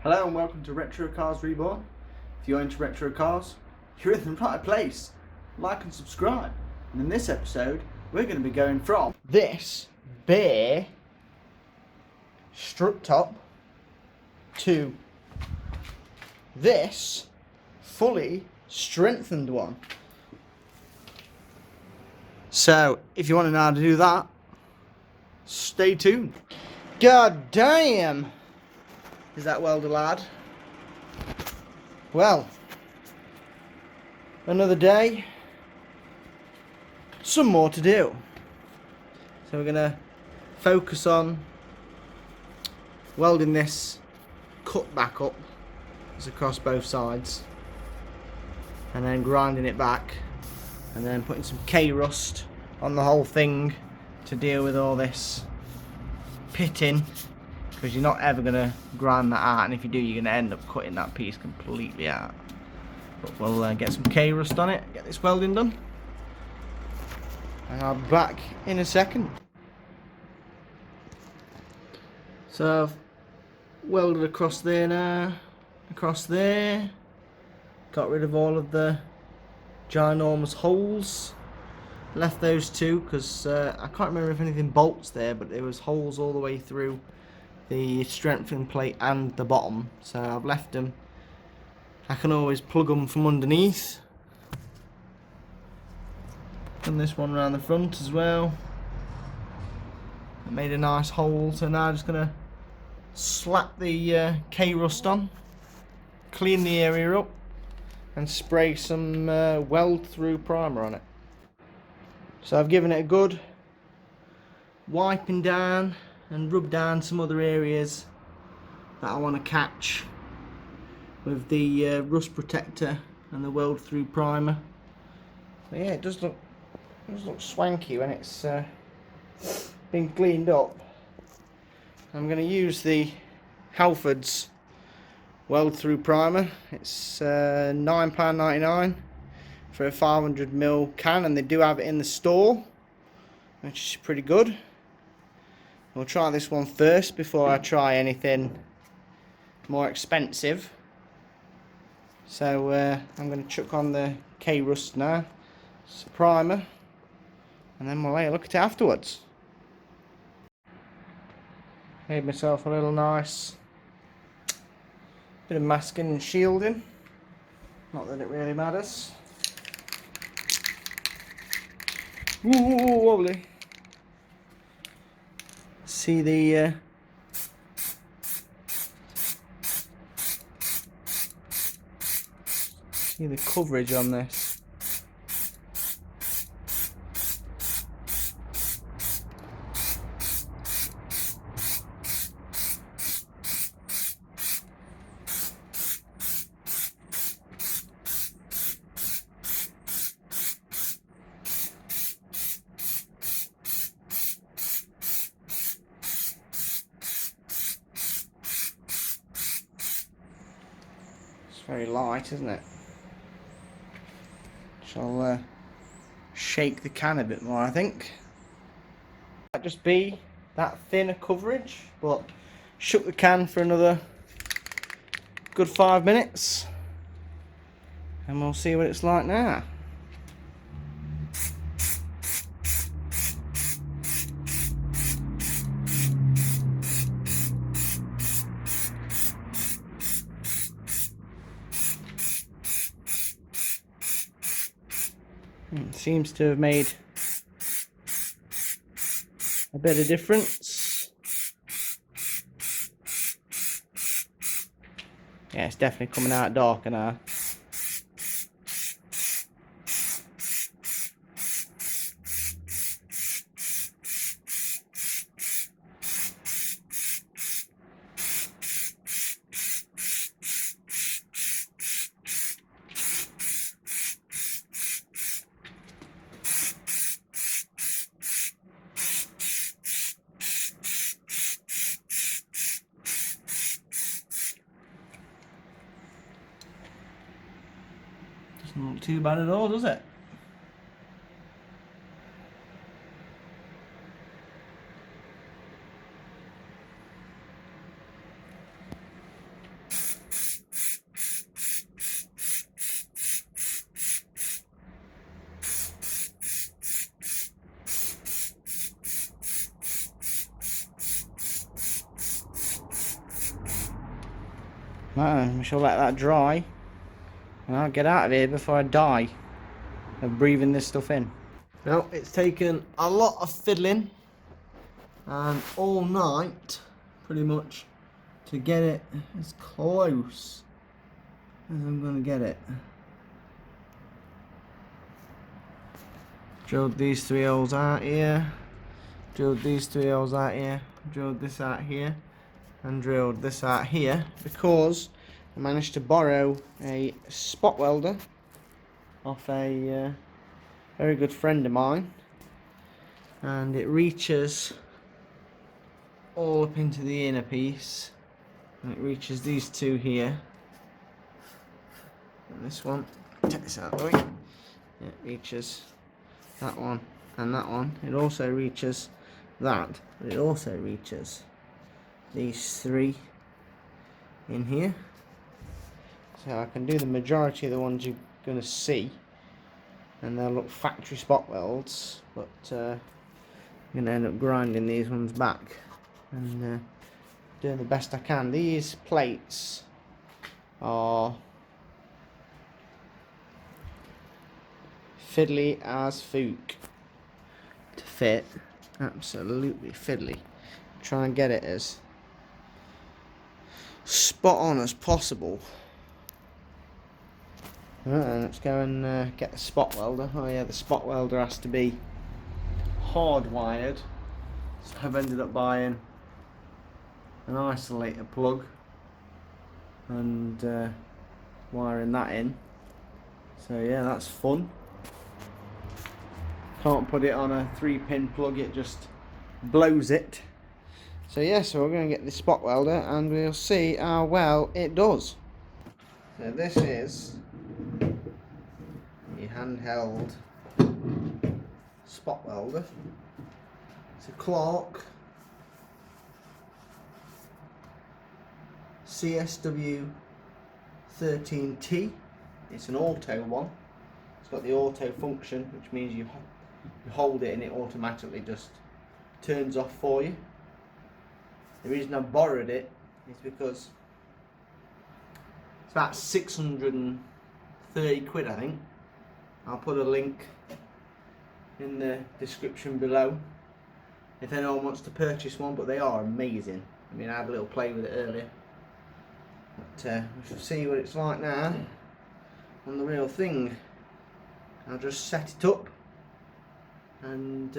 Hello and welcome to Retro Cars Reborn. If you're into retro cars, you're in the right place. Like and subscribe. And in this episode, we're going to be going from this bare strut top to this fully strengthened one. So, if you want to know how to do that, stay tuned. God damn! Is that welder, lad? Well, another day, some more to do. So we're going to focus on welding this cut back up across both sides, and then grinding it back, and then putting some K-rust on the whole thing to deal with all this pitting, because you're not ever going to grind that out, and if you do, you're going to end up cutting that piece completely out. But we'll get some K-rust on it, get this welding done, and I'll be back in a second. So I've welded across there now, across there, got rid of all of the ginormous holes, left those two because I can't remember if anything bolts there, but there was holes all the way through the strengthening plate and the bottom, so I've left them. I can always plug them from underneath. Done this one around the front as well. I made a nice hole, so now I'm just going to slap the K-rust on, clean the area up, and spray some weld through primer on it. So I've given it a good wiping down and rub down some other areas that I want to catch with the rust protector and the weld through primer. So yeah, it does look swanky when it's been cleaned up. I'm going to use the Halfords weld through primer. It's £9.99 for a 500ml can, and they do have it in the store, which is pretty good. We'll try this one first before I try anything more expensive. So I'm going to chuck on the K-rust now, it's a primer, and then we'll have a look at it afterwards. Made myself a little nice bit of masking and shielding, not that it really matters. Ooh, wobbly. See the coverage on this. Very light, isn't it? Shall shake the can a bit more, I think. Might just be that thinner coverage, but shook the can for another good 5 minutes, and we'll see what it's like now. Seems to have made a bit of difference. Yeah, it's definitely coming out darker now. Doesn't look too bad at all, does it? We shall let that dry, and I'll get out of here before I die of breathing this stuff in. Well, it's taken a lot of fiddling and all night, pretty much, to get it as close as I'm going to get it. Drilled these 3 holes out here, drilled these 3 holes out here, drilled this out here, and drilled this out here because I managed to borrow a spot welder off a very good friend of mine, and it reaches all up into the inner piece, and it reaches these 2 here, and this one, take this out of the way, it reaches that one and that one. It also reaches that, but it also reaches these 3 in here, so I can do the majority of the ones you're going to see, and they'll look factory spot welds, but I'm going to end up grinding these ones back and doing the best I can. These plates are fiddly as fook to fit, absolutely fiddly. Try and get it as spot on as possible. Right, let's go and get the spot welder. Oh yeah, the spot welder has to be hardwired, so I've ended up buying an isolator plug and wiring that in. So yeah, that's fun. Can't put it on a 3-pin plug, it just blows it. So yeah, so we're going to get the spot welder and we'll see how well it does. So this is the handheld spot welder. It's a Clark CSW 13T. It's an auto one. It's got the auto function, which means you hold it and it automatically just turns off for you. The reason I borrowed it is because it's about 630 quid, I think. I'll put a link in the description below if anyone wants to purchase one, but they are amazing. I mean, I had a little play with it earlier, but we shall see what it's like now on the real thing. I'll just set it up and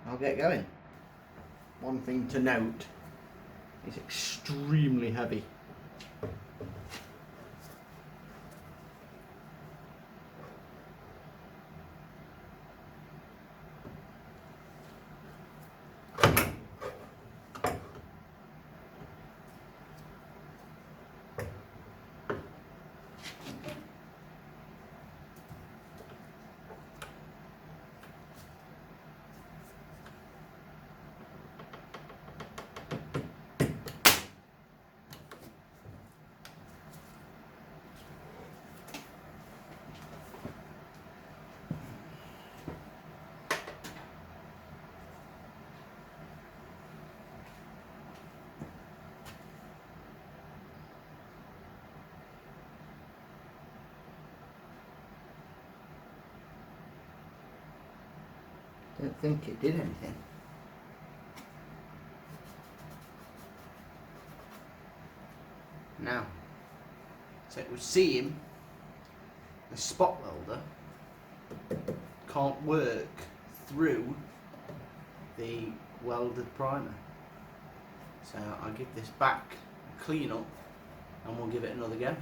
I'll get going. One thing to note, it's extremely heavy. Don't think it did anything. Now, so it would seem the spot welder can't work through the welded primer. So I'll give this back a clean up and we'll give it another go.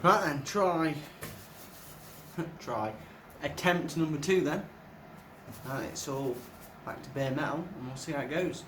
Right then, try attempt number 2 then. Right, it's all back to bare metal and we'll see how it goes.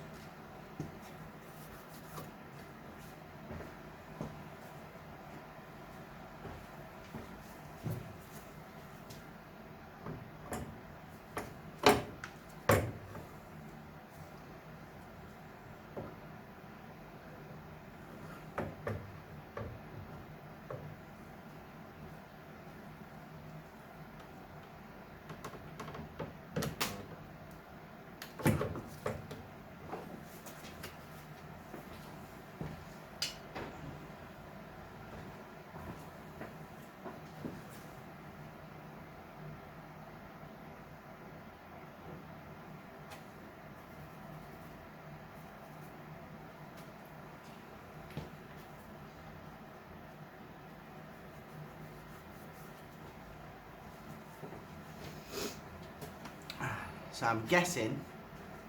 So I'm guessing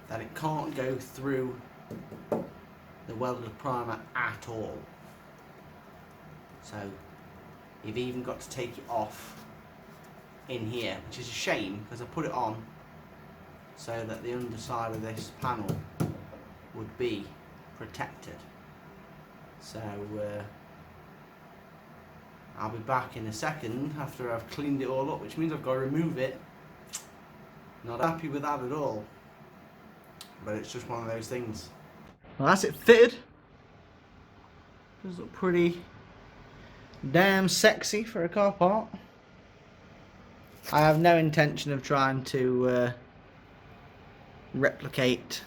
that it can't go through the welded primer at all. So you've even got to take it off in here, which is a shame because I put it on so that the underside of this panel would be protected. So I'll be back in a second after I've cleaned it all up, which means I've got to remove it. Not happy with that at all, but it's just one of those things. Well, that's it fitted. Does look pretty damn sexy for a car part. I have no intention of trying to replicate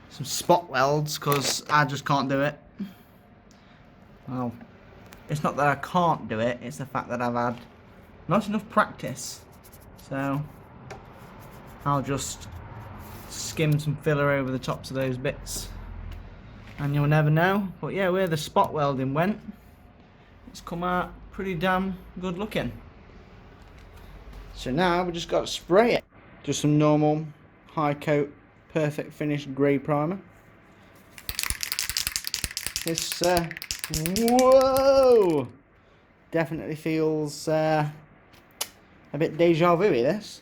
some spot welds because I just can't do it. Well, it's not that I can't do it, it's the fact that I've had not enough practice. So I'll just skim some filler over the tops of those bits and you'll never know. But yeah, where the spot welding went, it's come out pretty damn good looking. So now we just got to spray it. Just some normal high coat perfect finish grey primer. This whoa, definitely feels a bit deja vu, this.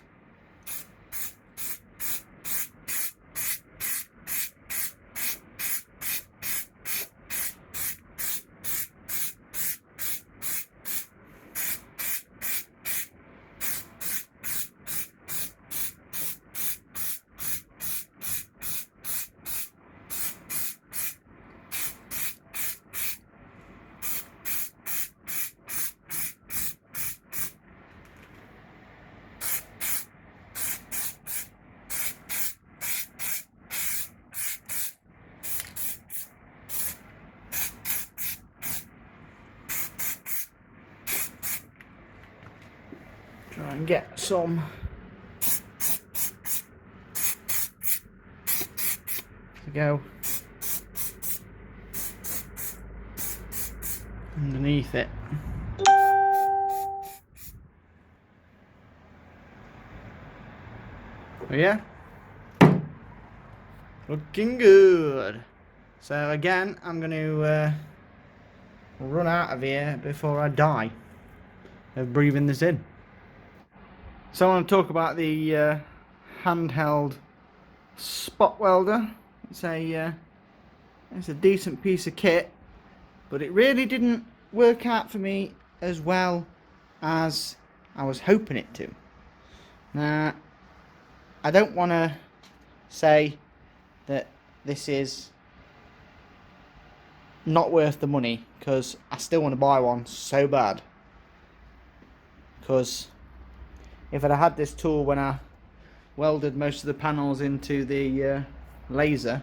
Try and get some to go underneath it. But yeah, looking good. So again, I'm going to run out of here before I die of breathing this in. So I want to talk about the handheld spot welder. It's a decent piece of kit, but it really didn't work out for me as well as I was hoping it to. Now, I don't want to say that this is not worth the money, because I still want to buy one so bad. Because if I'd had this tool when I welded most of the panels into the laser,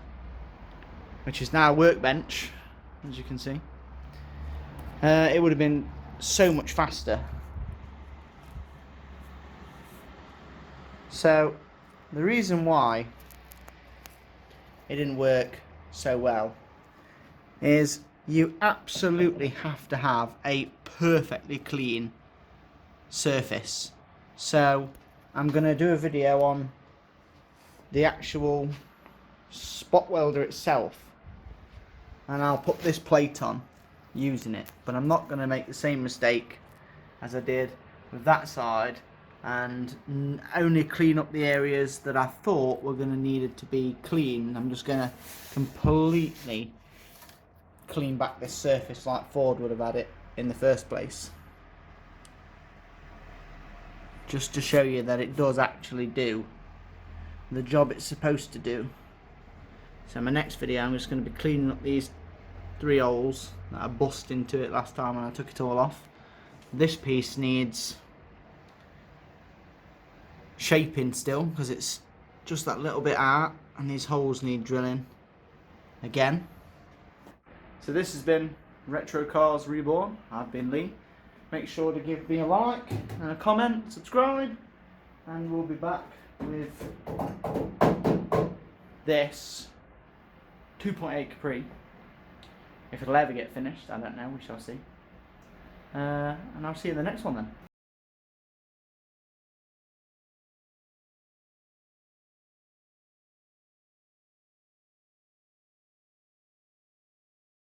which is now a workbench, as you can see, it would have been so much faster. So the reason why it didn't work so well is you absolutely have to have a perfectly clean surface. So I'm going to do a video on the actual spot welder itself, and I'll put this plate on using it, but I'm not going to make the same mistake as I did with that side and only clean up the areas that I thought were going to need to be clean. I'm just going to completely clean back this surface like Ford would have had it in the first place, just to show you that it does actually do the job it's supposed to do. So my next video, I'm just going to be cleaning up these 3 holes that I bust into it last time when I took it all off. This piece needs shaping still, because it's just that little bit out, and these holes need drilling again. So this has been Retro Cars Reborn. I've been Lee. Make sure to give me a like and a comment, subscribe, and we'll be back with this 2.8 Capri. If it'll ever get finished, I don't know, we shall see. And I'll see you in the next one then.